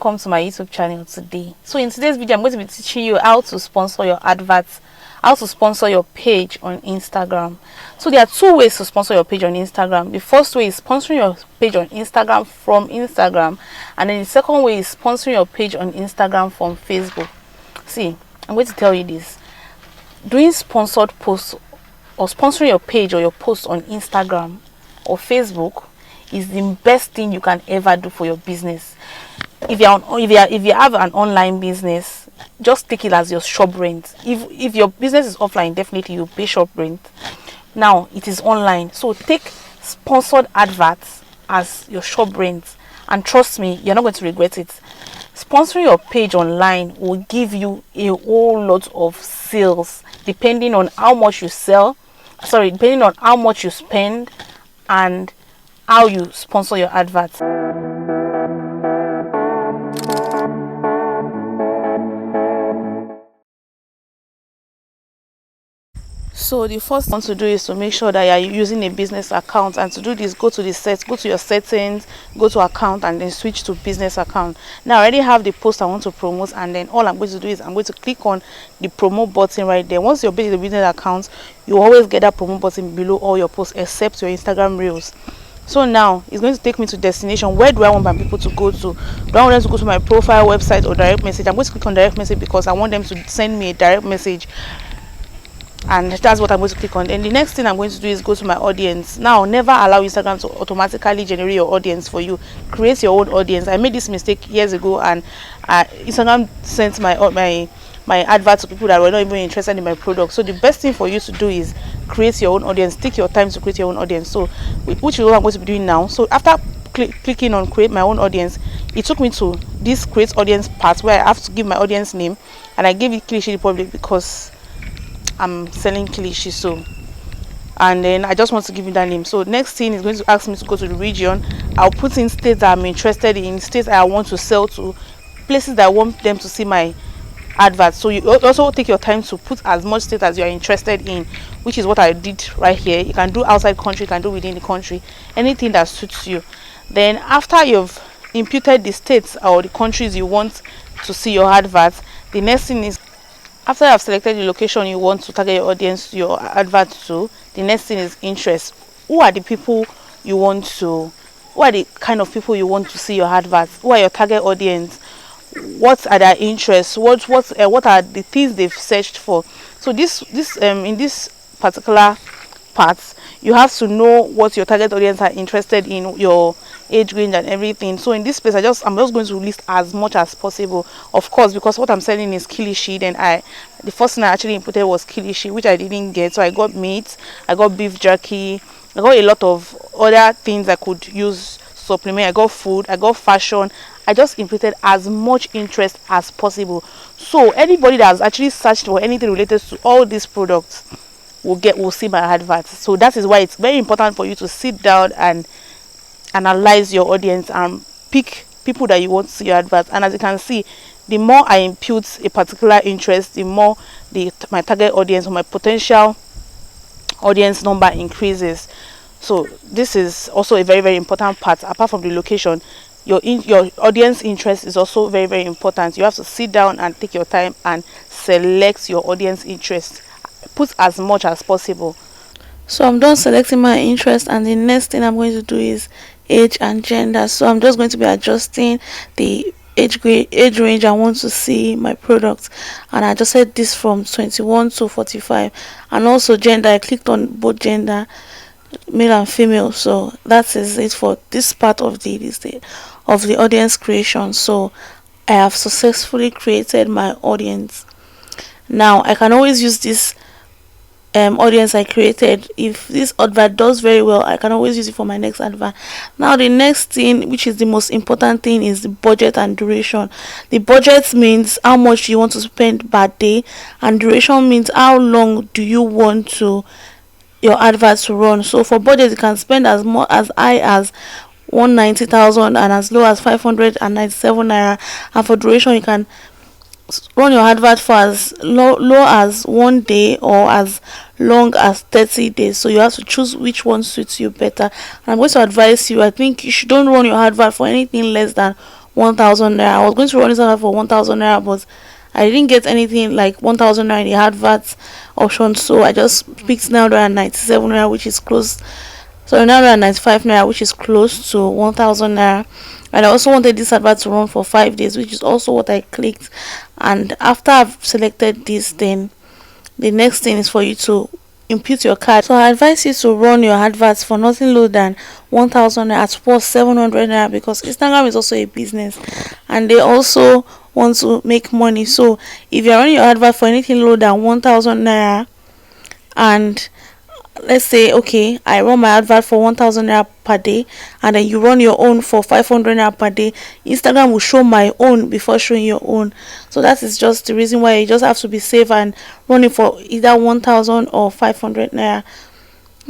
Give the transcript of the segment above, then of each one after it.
Welcome to my YouTube channel today. So in today's video, I'm going to be teaching you how to sponsor your adverts, how to sponsor your page on Instagram. So there are two ways to sponsor your page on Instagram. The first way is sponsoring your page on Instagram from Instagram, and then the second way is sponsoring your page on Instagram from Facebook. See, I'm going to tell you this. Doing sponsored posts or sponsoring your page or your post on Instagram or Facebook is the best thing you can ever do for your business. If you have an online business, just take it as your shop rent. If your business is offline, definitely you pay shop rent. Now it is online, so take sponsored adverts as your shop rent, and trust me, you're not going to regret it. Sponsoring your page online will give you a whole lot of sales, depending on how much you sell, depending on how much you spend and how you sponsor your adverts. So the first thing to do is to make sure that you are using a business account, and to do this, go to your settings, go to account, and then switch to business account. Now I already have the post I want to promote, and then all I'm going to do is I'm going to click on the promote button right there. Once you're building the business account, you always get that promote button below all your posts except your Instagram reels. So now it's going to take me to destination. Where do I want my people to go to? Do I want them to go to my profile, website, or direct message? I'm going to click on direct message because I want them to send me a direct message, and that's what I'm going to click on. Then the next thing I'm going to do is go to my audience. Now never allow Instagram to automatically generate your audience for you. Create your own audience. I made this mistake years ago, and Instagram sent my advert to people that were not even interested in my product. So the best thing for you to do is create your own audience. Take your time to create your own audience. So which is what I'm going to be doing now. So after clicking on create my own audience, it took me to this create audience part where I have to give my audience name, and I gave it Cliche Republic because I'm selling Cliche. So, and then I just want to give you that name. So next thing is going to ask me to go to the region. I'll put in states that I'm interested in, states I want to sell to, places that I want them to see my adverts. So you also take your time to put as much state as you are interested in, which is what I did right here. You can do outside country, you can do within the country, anything that suits you. Then after you've imputed the states or the countries you want to see your adverts, the next thing is, after you have selected the location you want to target your audience, your advert to, the next thing is interest. Who are the people you want to, who are the kind of people you want to see your adverts? Who are your target audience? What are their interests? What are the things they've searched for? So in this particular part, you have to know what your target audience are interested in, your age range and everything. So in this place, I'm just going to list as much as possible, of course, because what I'm selling is Cliche. Then the first thing I actually inputted was Cliche, which I didn't get. So I got meat, I got beef jerky, I got a lot of other things I could use supplement. I got food, I got fashion. I just inputted as much interest as possible. So anybody that has actually searched for anything related to all these products will see my adverts. So that is why it's very important for you to sit down and analyze your audience and pick people that you want to see your adverts. And as you can see, the more I impute a particular interest, the more my target audience or my potential audience number increases. So this is also a very, very important part. Apart from the location, your audience interest is also very, very important. You have to sit down and take your time and select your audience interest. Put as much as possible. So I'm done selecting my interest, and the next thing I'm going to do is age and gender. So I'm just going to be adjusting the age range I want to see my products, and I just set this from 21 to 45. And also gender, I clicked on both gender, male and female. So that is it for this part of the audience creation. So I have successfully created my audience. Now I can always use this audience I created. If this advert does very well, I can always use it for my next advert. Now the next thing, which is the most important thing, is the budget and duration. The budget means how much you want to spend per day, and duration means how long do you want your adverts to run. So for budget, you can spend as high as 190,000 and as low as 597 naira, and for duration you can run your advert for as low as 1 day or as long as 30 days. So you have to choose which one suits you better. And I'm going to advise you, I think you don't run your advert for anything less than 1,000 naira. I was going to run this advert for 1,000 naira, but I didn't get anything like 1,000 naira in the advert option, so I just picked 997 naira, which is close. So 995 naira, which is close to 1,000 naira. And I also wanted this advert to run for 5 days, which is also what I clicked. And after I've selected this, then the next thing is for you to input your card. So I advise you to run your adverts for nothing lower than 1,000 naira, at plus 700 naira, because Instagram is also a business and they also want to make money. So if you're running your advert for anything lower than 1,000 naira, and let's say, okay, I run my advert for 1,000 naira per day, and then you run your own for 500 naira per day, Instagram will show my own before showing your own. So that is just the reason why you just have to be safe and run it for either 1,000 or 500 naira.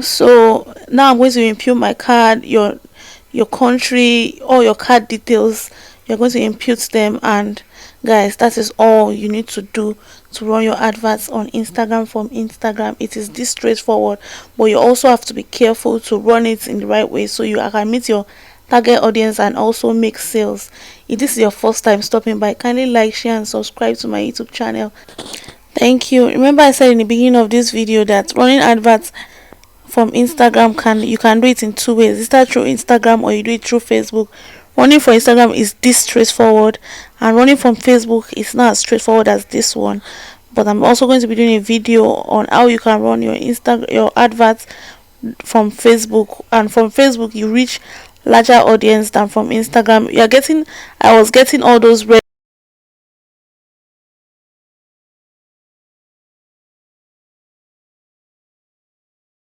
So now I'm going to input my card, your country, all your card details. You're going to input them, and guys, that is all you need to do to run your adverts on Instagram from Instagram. It is this straightforward, but you also have to be careful to run it in the right way so you can meet your target audience and also make sales. If this is your first time stopping by, kindly like, share and subscribe to my YouTube channel. Thank you. Remember, I said in the beginning of this video that running adverts from Instagram, you can do it in two ways. It's either through Instagram or you do it through Facebook. Running for Instagram is this straightforward, and running from Facebook is not as straightforward as this one. But I'm also going to be doing a video on how you can run your adverts from Facebook, and from Facebook you reach larger audience than from Instagram. I was getting all those red